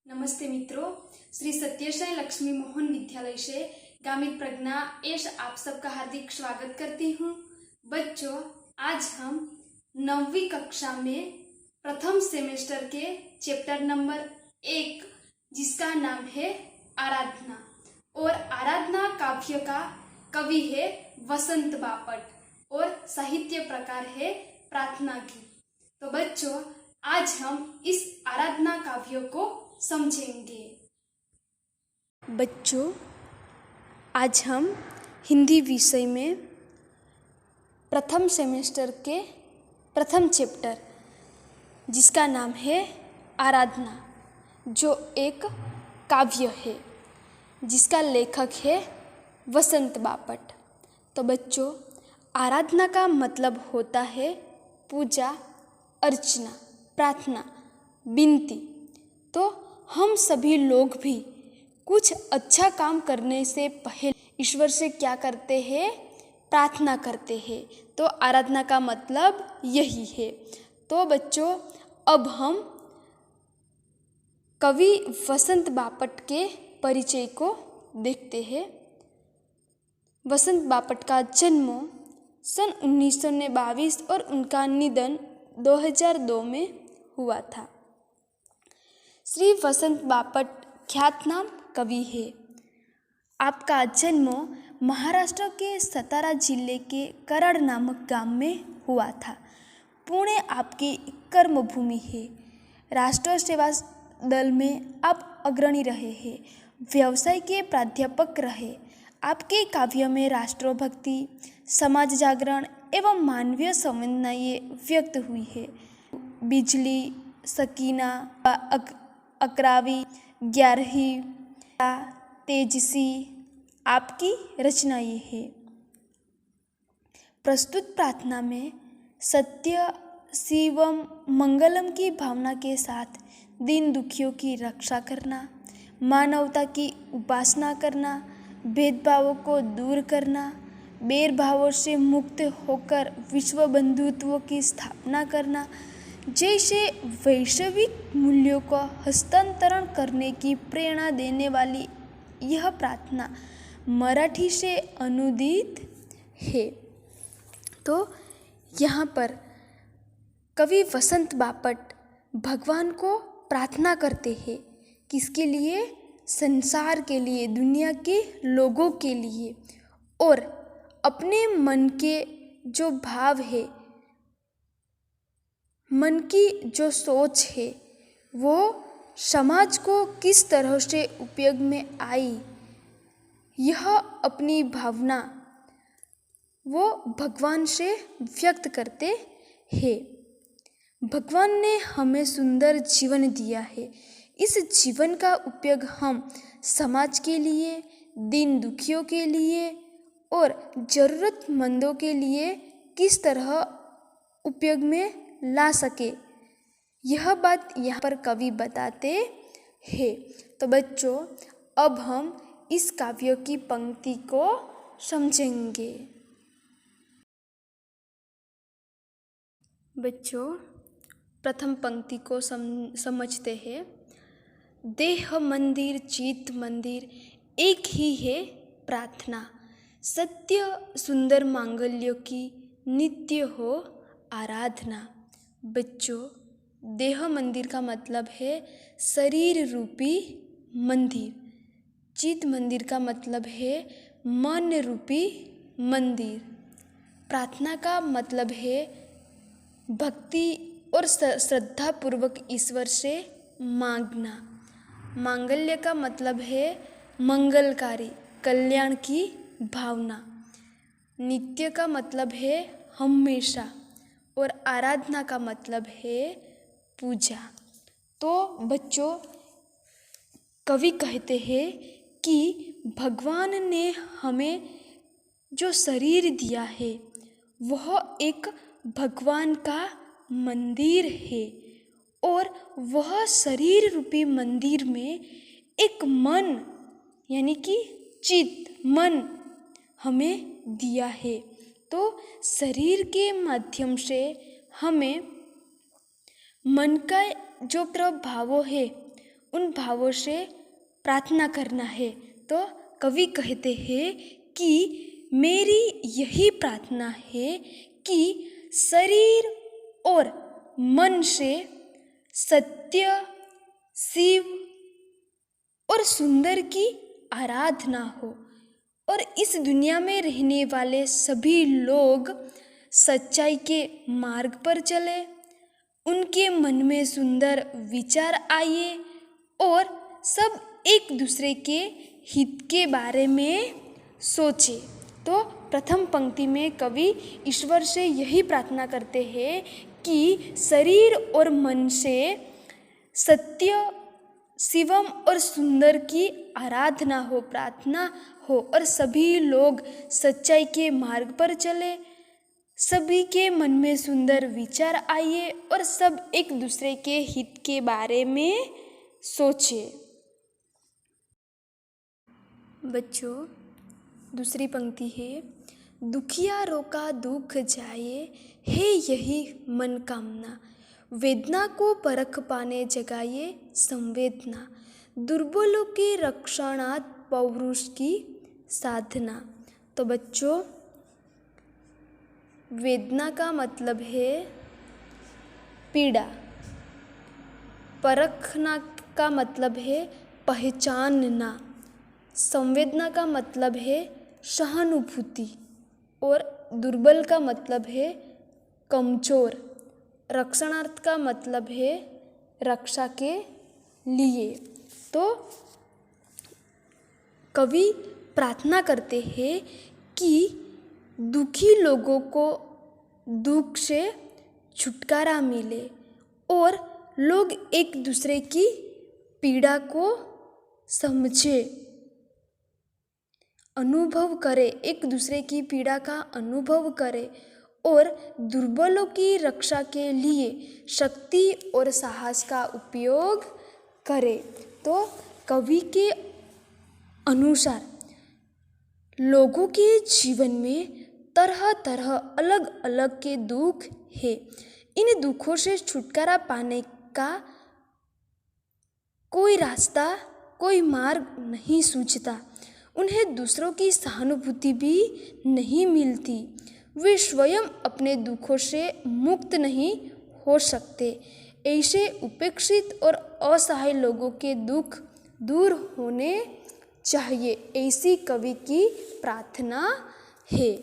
नमस्ते मित्रों, श्री सत्यसाई लक्ष्मी मोहन विद्यालय से गामित प्रज्ञा एस आप सबका हार्दिक स्वागत करती हूँ। बच्चों, आज हम 9वीं कक्षा में प्रथम सेमेस्टर के चैप्टर नंबर 1 जिसका नाम है आराधना, और आराधना काव्य का कवि है वसंत बापट और साहित्य प्रकार है प्रार्थना गीत। तो बच्चों, आज हम इस आराधना काव्य को समझेंगे। बच्चों, आज हम हिंदी विषय में प्रथम सेमेस्टर के प्रथम चैप्टर जिसका नाम है आराधना, जो एक काव्य है जिसका लेखक है वसंत बापट। तो बच्चों, आराधना का मतलब होता है पूजा, अर्चना, प्रार्थना, विनती। तो हम सभी लोग भी कुछ अच्छा काम करने से पहले ईश्वर से क्या करते हैं? प्रार्थना करते हैं। तो आराधना का मतलब यही है। तो बच्चों, अब हम कवि वसंत बापट के परिचय को देखते हैं। वसंत बापट का जन्म सन 1922 और उनका निधन 2002 में हुआ था। श्री वसंत बापट ख्यातनाम कवि है। आपका जन्म महाराष्ट्र के सतारा जिले के कराड नामक गांव में हुआ था। पुणे आपकी कर्मभूमि है। राष्ट्र सेवा दल में आप अग्रणी रहे हैं। व्यवसाय के प्राध्यापक रहे। आपके काव्य में राष्ट्रभक्ति, समाज जागरण एवं मानवीय संवेदनाएं व्यक्त हुई है। बिजली, सकीना, अकरावी, ग्यारही, तेजसी आपकी रचनाएं है। प्रस्तुत प्रार्थना में सत्य, शिवम, मंगलम की भावना के साथ दीन दुखियों की रक्षा करना, मानवता की उपासना करना, भेदभावों को दूर करना, बैरभावों से मुक्त होकर विश्व बंधुत्व की स्थापना करना जैसे वैश्विक मूल्यों का हस्तांतरण करने की प्रेरणा देने वाली यह प्रार्थना मराठी से अनुदित है। तो यहाँ पर कवि वसंत बापट भगवान को प्रार्थना करते हैं। किसके लिए? संसार के लिए, दुनिया के लोगों के लिए। और अपने मन के जो भाव है, मन की जो सोच है, वो समाज को किस तरह से उपयोग में आई, यह अपनी भावना वो भगवान से व्यक्त करते हैं। भगवान ने हमें सुंदर जीवन दिया है। इस जीवन का उपयोग हम समाज के लिए, दीन दुखियों के लिए और ज़रूरतमंदों के लिए किस तरह उपयोग में ला सके, यह बात यहाँ पर कवि बताते हैं। तो बच्चों, अब हम इस काव्य की पंक्ति को समझेंगे। बच्चों, प्रथम पंक्ति को समझते हैं। देह मंदिर, चित्त मंदिर एक ही है प्रार्थना, सत्य सुंदर मांगल्यों की नित्य हो आराधना। बच्चों, देह मंदिर का मतलब है शरीर रूपी मंदिर। चित्त मंदिर का मतलब है मन रूपी मंदिर। प्रार्थना का मतलब है भक्ति और श्रद्धा पूर्वक ईश्वर से मांगना। मांगल्य का मतलब है मंगलकारी, कल्याण की भावना। नित्य का मतलब है हमेशा, और आराधना का मतलब है पूजा। तो बच्चों, कवि कहते हैं कि भगवान ने हमें जो शरीर दिया है वह एक भगवान का मंदिर है, और वह शरीर रूपी मंदिर में एक मन यानी कि चित्त, मन हमें दिया है। तो शरीर के माध्यम से हमें मन का जो प्रभाव है उन भावों से प्रार्थना करना है। तो कवि कहते हैं कि मेरी यही प्रार्थना है कि शरीर और मन से सत्य, शिव और सुंदर की आराधना हो और इस दुनिया में रहने वाले सभी लोग सच्चाई के मार्ग पर चले, उनके मन में सुंदर विचार आए और सब एक दूसरे के हित के बारे में सोचे। तो प्रथम पंक्ति में कवि ईश्वर से यही प्रार्थना करते हैं कि शरीर और मन से सत्य, शिवम और सुंदर की आराधना हो, प्रार्थना हो और सभी लोग सच्चाई के मार्ग पर चले, सभी के मन में सुंदर विचार आए और सब एक दूसरे के हित के बारे में सोचे। बच्चों, दूसरी पंक्ति है, दुखियारों का दुख जाए है यही मन कामना, वेदना को परख पाने जगाए संवेदना, दुर्बलों के रक्षणार्थ पौरुष की साधना। तो बच्चों, वेदना का मतलब है पीड़ा, परखना का मतलब है पहचानना, संवेदना का मतलब है सहानुभूति और दुर्बल का मतलब है कमजोर, रक्षणार्थ का मतलब है रक्षा के लिए। तो कवि प्रार्थना करते हैं कि दुखी लोगों को दुख से छुटकारा मिले और लोग एक दूसरे की पीड़ा को समझे, अनुभव करे, एक दूसरे की पीड़ा का अनुभव करे और दुर्बलों की रक्षा के लिए शक्ति और साहस का उपयोग करे। तो कवि के अनुसार लोगों के जीवन में तरह तरह अलग अलग के दुख है। इन दुखों से छुटकारा पाने का कोई रास्ता, कोई मार्ग नहीं सूझता। उन्हें दूसरों की सहानुभूति भी नहीं मिलती। वे स्वयं अपने दुखों से मुक्त नहीं हो सकते। ऐसे उपेक्षित और असहाय लोगों के दुख दूर होने चाहिए, ऐसी कवि की प्रार्थना है।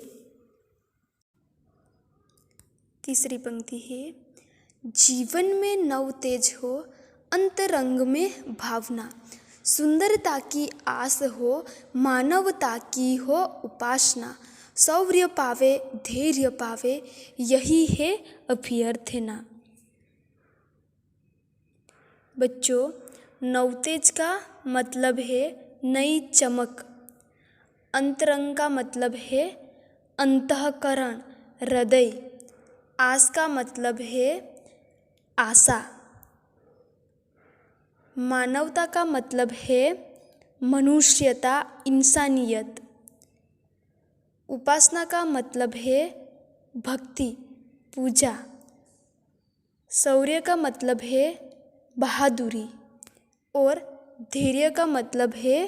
तीसरी पंक्ति है, जीवन में नव तेज हो, अंतरंग में भावना, सुंदरता की आस हो, मानवता की हो उपासना, शौर्य पावे, धैर्य पावे, यही है अभ्यर्थना। बच्चों, नवतेज का मतलब है नई चमक, अंतरंग का मतलब है अंतःकरण, हृदय, आस का मतलब है आशा, मानवता का मतलब है मनुष्यता, इंसानियत, उपासना का मतलब है भक्ति, पूजा, शौर्य का मतलब है बहादुरी और धैर्य का मतलब है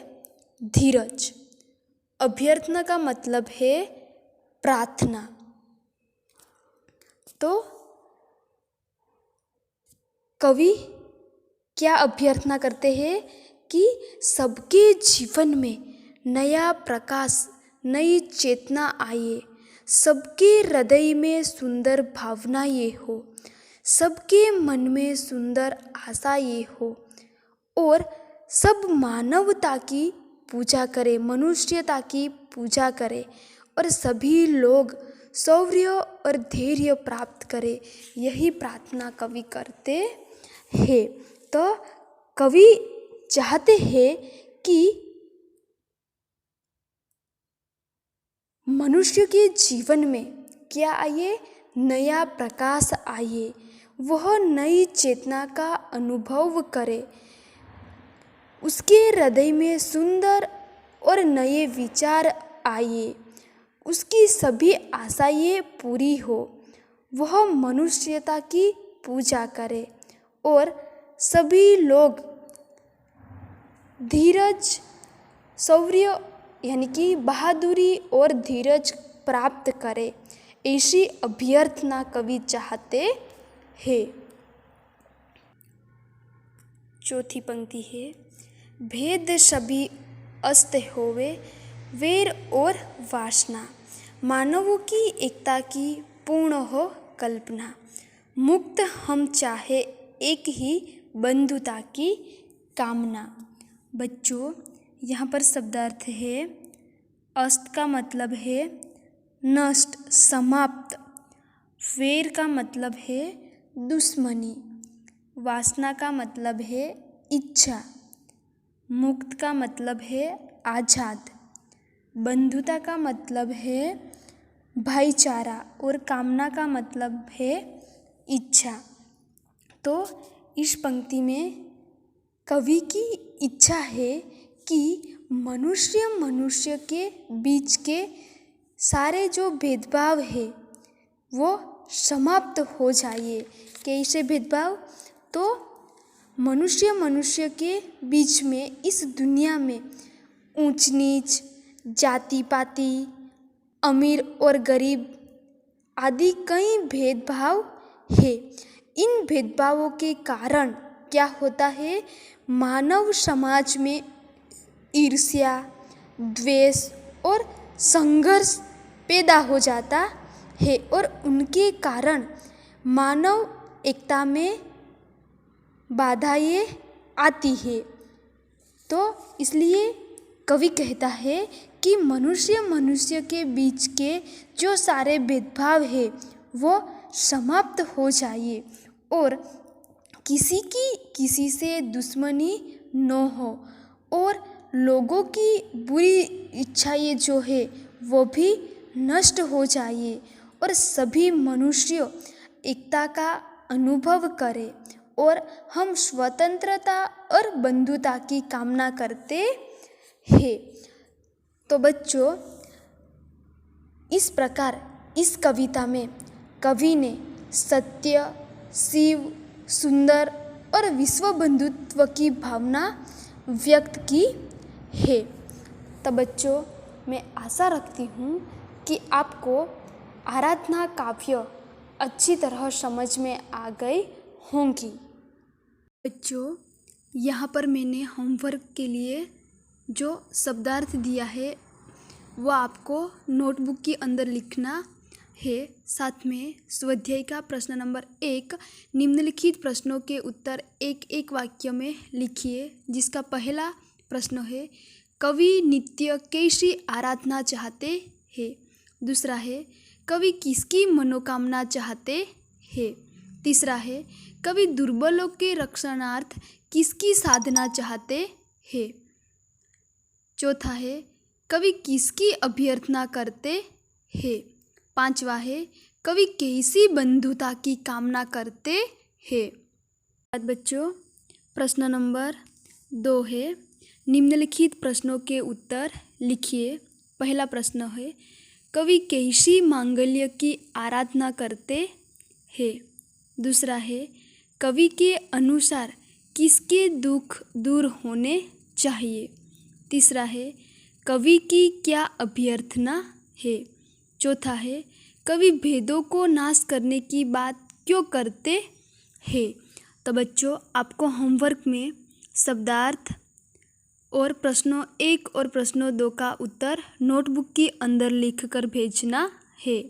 धीरज, अभ्यर्थना का मतलब है प्रार्थना। तो कवि क्या अभ्यर्थना करते हैं कि सबके जीवन में नया प्रकाश, नई चेतना आए, सबके हृदय में सुंदर भावनाएं हो, सबके मन में सुंदर आशाएं हो और सब मानवता की पूजा करे, मनुष्यता की पूजा करे और सभी लोग शौर्य और धैर्य प्राप्त करे, यही प्रार्थना कवि करते हैं। तो कवि चाहते हैं कि मनुष्य के जीवन में क्या आए, नया प्रकाश आए, वह नई चेतना का अनुभव करे, उसके हृदय में सुंदर और नए विचार आए, उसकी सभी आशाएं पूरी हो, वह मनुष्यता की पूजा करे और सभी लोग धीरज, शौर्य यानी कि बहादुरी और धीरज प्राप्त करे, ऐसी अभ्यर्थना कवि चाहते हैं। चौथी पंक्ति है, भेद सभी अस्त होवे, वैर और वासना, मानवों की एकता की पूर्ण हो कल्पना, मुक्त हम चाहे एक ही बंधुता की कामना। बच्चों, यहाँ पर शब्दार्थ है, अस्त का मतलब है नष्ट, समाप्त, वैर का मतलब है दुश्मनी, वासना का मतलब है इच्छा, मुक्त का मतलब है आज़ाद, बंधुता का मतलब है भाईचारा और कामना का मतलब है इच्छा। तो इस पंक्ति में कवि की इच्छा है कि मनुष्य के बीच के सारे जो भेदभाव है वो समाप्त हो जाए। कैसे भेदभाव? तो मनुष्य के बीच में, इस दुनिया में ऊंच नीच, जाति पाति, अमीर और गरीब आदि कई भेदभाव है। इन भेदभावों के कारण क्या होता है? मानव समाज में ईर्ष्या, द्वेष और संघर्ष पैदा हो जाता है और उनके कारण मानव एकता में बाधाएं आती है। तो इसलिए कवि कहता है कि मनुष्य के बीच के जो सारे भेदभाव है वो समाप्त हो जाए और किसी से दुश्मनी न हो और लोगों की बुरी इच्छाएं जो है वो भी नष्ट हो जाए और सभी मनुष्य एकता का अनुभव करें और हम स्वतंत्रता और बंधुता की कामना करते हैं। तो बच्चों, इस प्रकार इस कविता में कवि ने सत्य, शिव, सुंदर और विश्व बंधुत्व की भावना व्यक्त की है। तो बच्चों, मैं आशा रखती हूँ कि आपको आराधना काव्य अच्छी तरह समझ में आ गई होंगी। बच्चों, यहाँ पर मैंने होमवर्क के लिए जो शब्दार्थ दिया है वो आपको नोटबुक के अंदर लिखना है। साथ में स्वाध्याय का प्रश्न नंबर 1, निम्नलिखित प्रश्नों के उत्तर एक एक वाक्य में लिखिए। जिसका पहला प्रश्न है, कवि नित्य कैसी आराधना चाहते हैं। दूसरा है, कवि किसकी मनोकामना चाहते हैं। तीसरा है, कवि दुर्बलों के रक्षणार्थ किसकी साधना चाहते हैं। चौथा है, कवि किसकी अभ्यर्थना करते हैं। पांचवा है, कवि कैसी बंधुता की कामना करते हैं। बच्चों, प्रश्न नंबर 2 है, निम्नलिखित प्रश्नों के उत्तर लिखिए। पहला प्रश्न है, कवि कैसी मांगल्य की आराधना करते हैं। दूसरा है, कवि के अनुसार किसके दुख दूर होने चाहिए। तीसरा है, कवि की क्या अभ्यर्थना है। चौथा है, कवि भेदों को नाश करने की बात क्यों करते हैं। तो बच्चों, आपको होमवर्क में शब्दार्थ और प्रश्नों 1 और प्रश्नों 2 का उत्तर नोटबुक के अंदर लिखकर भेजना है।